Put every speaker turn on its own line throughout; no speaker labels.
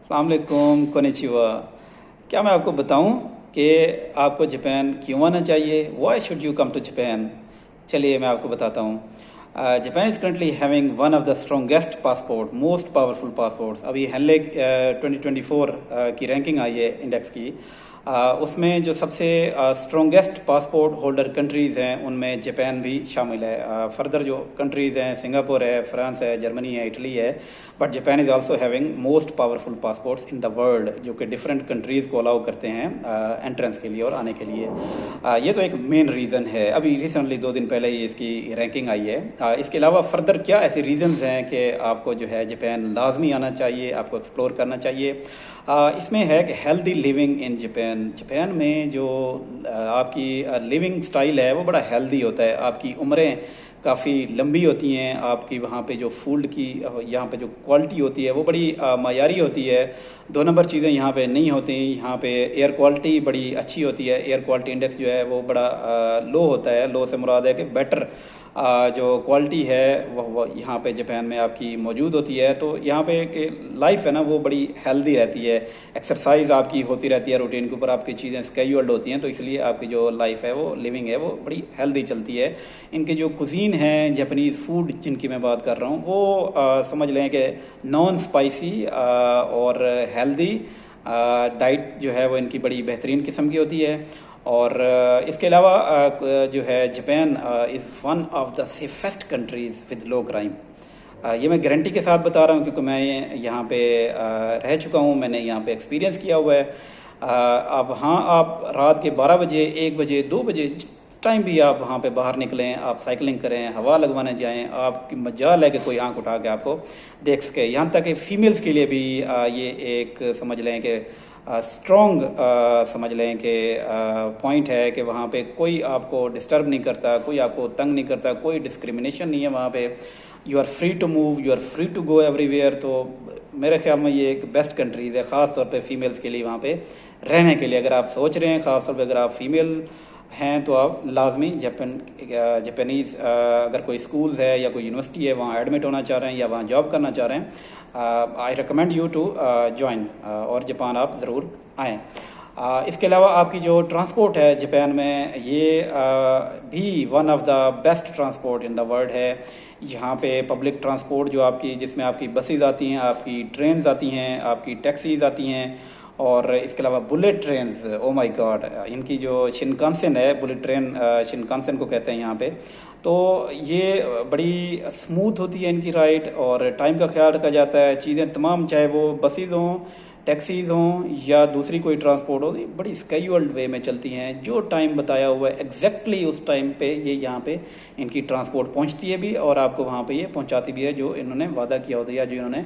अस्सलाम वालेकुम, कोनिचिवा। क्या मैं आपको बताऊं कि आपको जापान क्यों आना चाहिए? Why should you come to Japan? चलिए मैं आपको बताता हूं। Japan is currently having one of the strongest passport, most powerful passports. अभी हेनले 2024 की रैंकिंग आई है इंडेक्स की। उसमें जो सबसे स्ट्रॉन्गेस्ट पासपोर्ट होल्डर कंट्रीज़ हैं उनमें जापान भी शामिल है। फर्दर जो कंट्रीज़ हैं, सिंगापुर है, फ्रांस है, जर्मनी है, इटली है, but Japan is also having most powerful passports in the world, जो कि डिफरेंट कंट्रीज़ को अलाउ करते हैं एंट्रेंस के लिए और आने के लिए। ये तो एक मेन रीज़न है। अभी रिसेंटली 2 दिन पहले ही इसकी रैंकिंग आई है। इसके अलावा फर्दर क्या ऐसे रीज़न्स हैं कि आपको जो है जापान लाजमी आना चाहिए, आपको एक्सप्लोर करना चाहिए? इसमें है कि healthy living in Japan. Japan में जो आपकी लिविंग स्टाइल है वो बड़ा हेल्दी होता है। आपकी उम्रें काफ़ी लंबी होती हैं। आपकी वहाँ पे जो फूड की यहाँ पे जो क्वालिटी होती है वो बड़ी मायारी होती है। 2 नंबर चीज़ें यहाँ पे नहीं होती। यहाँ पे एयर क्वालिटी बड़ी अच्छी होती है। एयर क्वालिटी इंडेक्स जो है वो बड़ा लो होता है। लो से मुराद है कि बेटर जो क्वालिटी है वह यहाँ पे जापान में आपकी मौजूद होती है। तो यहाँ पे कि लाइफ है ना वो बड़ी हेल्दी रहती है। एक्सरसाइज आपकी होती रहती है, रूटीन के ऊपर आपकी चीज़ें स्केड्यूल्ड होती हैं, तो इसलिए आपकी जो लाइफ है वो लिविंग है वो बड़ी हेल्दी चलती है। इनके जो कुजीन हैं, जापानीज़ फूड जिनकी मैं बात कर रहा हूँ, वो समझ लें कि नॉन स्पाइसी और हेल्दी डाइट जो है वो इनकी बड़ी बेहतरीन किस्म की होती है। और इसके अलावा जो है Japan is one of the safest countries with low crime. ये मैं गारंटी के साथ बता रहा हूँ क्योंकि मैं यहाँ पे रह चुका हूँ, मैंने यहाँ पे एक्सपीरियंस किया हुआ है। अब हाँ, आप रात के 12 बजे, 1 बजे, 2 बजे जिस टाइम भी आप वहाँ पे बाहर निकलें, आप साइकिलिंग करें, हवा लगवाने जाएं, आपकी मजाल है कि कोई आंख उठा के आपको देख सके। यहाँ तक कि फीमेल्स के लिए भी ये एक समझ लें कि स्ट्रॉन्ग समझ लें कि पॉइंट है कि वहाँ पे कोई आपको डिस्टर्ब नहीं करता, कोई आपको तंग नहीं करता, कोई डिस्क्रिमिनेशन नहीं है वहाँ पे। You are free to move, you are free to go everywhere. तो मेरे ख्याल में ये एक बेस्ट कंट्रीज़ है, ख़ास तौर पे फीमेल्स के लिए वहाँ पे रहने के लिए। अगर आप सोच रहे हैं, ख़ास तौर पे अगर आप फीमेल हैं, तो आप लाजमी जापानीज़ अगर कोई स्कूल है या कोई यूनिवर्सिटी है वहाँ एडमिट होना चाह रहे हैं या वहाँ जॉब करना चाह रहे हैं, I recommend you to join और जापान आप ज़रूर आएँ। इसके अलावा आपकी जो ट्रांसपोर्ट है जापान में, ये भी one of the best transport in the world है। यहाँ पे पब्लिक ट्रांसपोर्ट जो आपकी, जिसमें आपकी बसेज आती हैं, आपकी ट्रेन्स आती हैं, आपकी टैक्सीज आती हैं, और इसके अलावा bullet trains. Oh my God, इनकी जो शिनकानसेन है, बुलेट ट्रेन शिनकानसेन को कहते हैं यहाँ पे। तो ये बड़ी स्मूथ होती है इनकी राइड, और टाइम का ख्याल रखा जाता है। चीज़ें तमाम, चाहे वो बसेज हों, टैक्सीज़ हों या दूसरी कोई ट्रांसपोर्ट हो, बड़ी स्केड्यूल्ड वे में चलती हैं। जो टाइम बताया हुआ है एग्जैक्टली उस टाइम पे ये यहाँ पे इनकी ट्रांसपोर्ट पहुँचती है भी, और आपको वहाँ पे ये पहुँचाती भी है जो इन्होंने वादा किया होता है या जो इन्होंने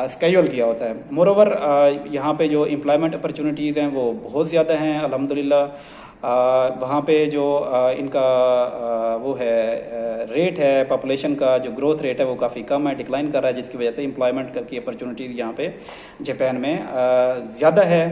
स्केड्यूल किया होता है। मोरोवर यहाँ पे जो एम्प्लॉयमेंट अपॉर्चुनिटीज़ हैं वो बहुत ज़्यादा हैं अल्हम्दुलिल्लाह। वहाँ पे जो इनका वो है रेट है पॉपुलेशन का, जो ग्रोथ रेट है वो काफ़ी कम है, डिक्लाइन कर रहा है, जिसकी वजह से एम्प्लॉयमेंट की अपॉर्चुनिटीज़ यहाँ पे जापान में ज़्यादा है।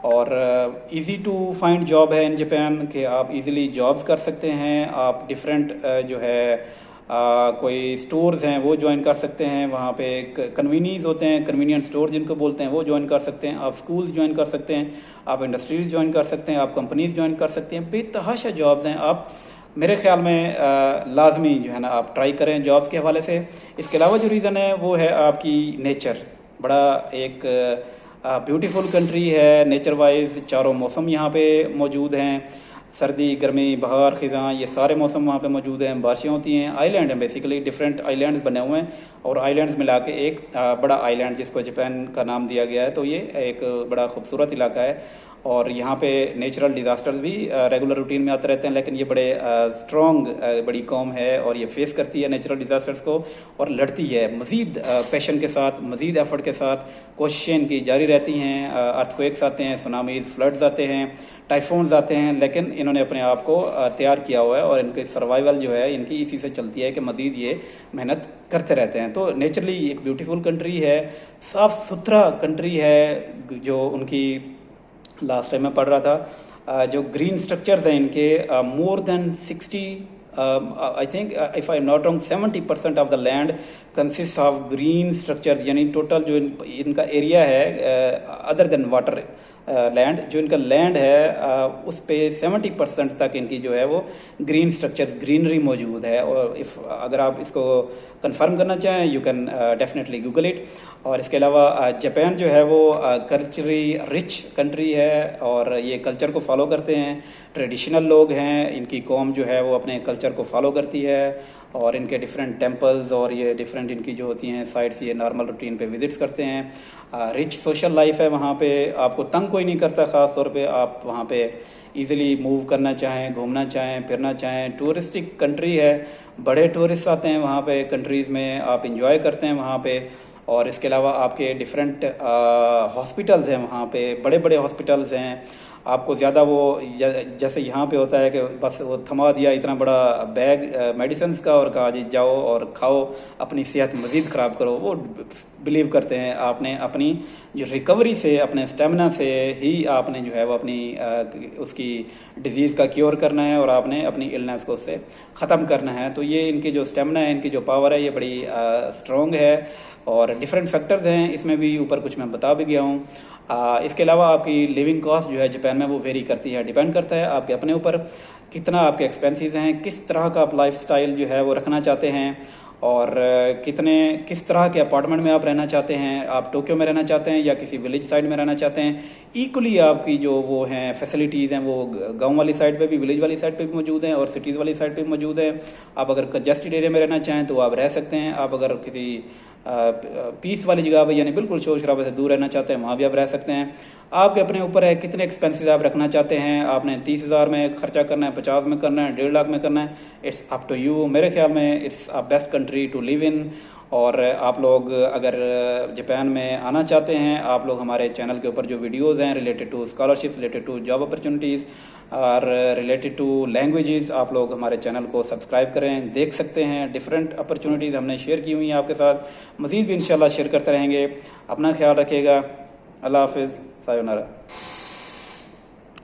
और इजी टू फाइंड जॉब है इन जापान, कि आप इजीली जॉब्स कर सकते हैं। आप डिफरेंट जो है कोई स्टोर्स हैं वो ज्वाइन कर सकते हैं। वहाँ पे कन्वीनियंस होते हैं, कन्वीनियंस स्टोर जिनको बोलते हैं, वो ज्वाइन कर सकते हैं। आप स्कूल्स ज्वाइन कर सकते हैं, आप इंडस्ट्रीज ज्वाइन कर सकते हैं, आप कंपनीज ज्वाइन कर सकते हैं। बेतहाशा जॉब्स हैं। आप मेरे ख्याल में लाजमी जो है ना आप ट्राई करें जॉब्स के हवाले से। इसके अलावा जो रीज़न है वो है आपकी नेचर। बड़ा एक ब्यूटीफुल कंट्री है नेचर वाइज। चारों मौसम यहाँ पे मौजूद हैं, सर्दी, गर्मी, बहार, खिज़ां, ये सारे मौसम वहाँ पे मौजूद हैं। बारिशें होती हैं। आइलैंड हैं, बेसिकली डिफरेंट आइलैंड्स बने हुए हैं, और आइलैंड्स मिला के एक बड़ा आइलैंड जिसको जापान का नाम दिया गया है। तो ये एक बड़ा खूबसूरत इलाका है, और यहाँ पे नेचुरल डिज़ास्टर्स भी रेगुलर रूटीन में आते रहते हैं, लेकिन ये बड़े स्ट्रॉन्ग बड़ी कौम है, और ये फेस करती है नेचुरल डिज़ास्टर्स को और लड़ती है मज़ीद पैशन के साथ, मज़ीद एफर्ट के साथ। कोशिशें इनकी जारी रहती हैं। अर्थक्वेक्स आते हैं, सुनामीज़, फ्लड्स आते हैं, टाइफोन्स आते हैं, लेकिन इन्होंने अपने आप को तैयार किया हुआ है, और इनकी सर्वाइवल जो है इनकी इसी से चलती है कि मज़ीद ये मेहनत करते रहते हैं। तो नेचुरली एक ब्यूटीफुल कंट्री है, साफ़ सुथरा कंट्री है। जो उनकी लास्ट टाइम मैं पढ़ रहा था, जो ग्रीन स्ट्रक्चर्स हैं इनके, more than 60 I think if I am not wrong 70% of the land consist of green structure, यानी टोटल जो इनका एरिया है अदर देन वाटर लैंड, जो इनका लैंड है उस पे 70% तक इनकी जो है वो ग्रीन स्ट्रक्चर, ग्रीनरी मौजूद है। और इफ़ अगर आप इसको कंफर्म करना चाहें you can definitely Google it. और इसके अलावा जापान जो है वो कल्चरली रिच कंट्री है और ये कल्चर को फॉलो करते हैं, ट्रेडिशनल लोग हैं, इनकी कौम जो है वो अपने कल्चर को फॉलो करती है और इनके डिफरेंट टेम्पल्स और ये डिफरेंट इनकी जो होती हैं साइट्स ये नॉर्मल रूटीन पे विजिट्स करते हैं। रिच सोशल लाइफ है वहाँ पे, आपको तंग कोई नहीं करता, ख़ास तौर पे आप वहाँ पे इजीली मूव करना चाहें, घूमना चाहें, फिरना चाहें। टूरिस्टिक कंट्री है, बड़े टूरिस्ट आते हैं वहाँ पे कंट्रीज़ में, आप इंजॉय करते हैं वहाँ पे। और इसके अलावा आपके डिफरेंट हॉस्पिटल्स हैं वहाँ पे, बड़े बड़े हॉस्पिटल्स हैं। आपको ज़्यादा वो जैसे यहाँ पे होता है कि बस वो थमा दिया इतना बड़ा बैग मेडिसिन का और कहा जी जाओ और खाओ, अपनी सेहत मज़ीद ख़राब करो, वो बिलीव करते हैं आपने अपनी जो रिकवरी से, अपने स्टेमिना से ही आपने जो है वो अपनी उसकी डिजीज़ का क्योर करना है और आपने अपनी इलनेस को उससे ख़त्म करना है। तो ये इनकी जो स्टेमिना है, इनकी जो पावर है, ये बड़ी स्ट्रॉन्ग है। और डिफरेंट फैक्टर्स हैं इसमें भी, ऊपर कुछ मैं बता भी गया हूँ। इसके अलावा आपकी लिविंग कॉस्ट जो है जापान में वो वेरी करती है, डिपेंड करता है आपके अपने ऊपर कितना आपके एक्सपेंसेस हैं, किस तरह का आप लाइफ स्टाइल जो है वो रखना चाहते हैं और किस तरह के अपार्टमेंट में आप रहना चाहते हैं, आप टोक्यो में रहना चाहते हैं या किसी विलेज साइड में रहना चाहते हैं। इक्वली आपकी जो वो हैं फैसिलिटीज़ हैं वो गांव वाली साइड पे भी, विलेज वाली साइड पे भी मौजूद हैं और सिटीज़ वाली साइड पे भी मौजूद हैं। आप अगर कंजेस्टेड एरिया में रहना चाहें तो आप रह सकते हैं, आप अगर किसी पीस वाली जगह पर यानी बिल्कुल शोर शराबे से दूर रहना चाहते हैं वहाँ भी आप रह सकते हैं। आपके अपने ऊपर है कितने एक्सपेंसेस आप रखना चाहते हैं, आपने 30,000 में खर्चा करना है, 50 में करना है, 1.5 लाख में करना है, इट्स अप टू यू। मेरे ख्याल में it's a best country to live in. और आप लोग अगर जापान में आना चाहते हैं, आप लोग हमारे चैनल के ऊपर जो वीडियोज़ हैं related to scholarship, related to job opportunities और रिलेटेड टू लैंग्वेजेस, आप लोग हमारे चैनल को सब्सक्राइब करें, देख सकते हैं। डिफरेंट अपॉर्चुनिटीज़ हमने शेयर की हुई हैं आपके साथ, मज़ीद भी इंशाल्लाह शेयर करते रहेंगे। अपना ख्याल रखिएगा। अल्लाह हाफिज़, सायोनारा।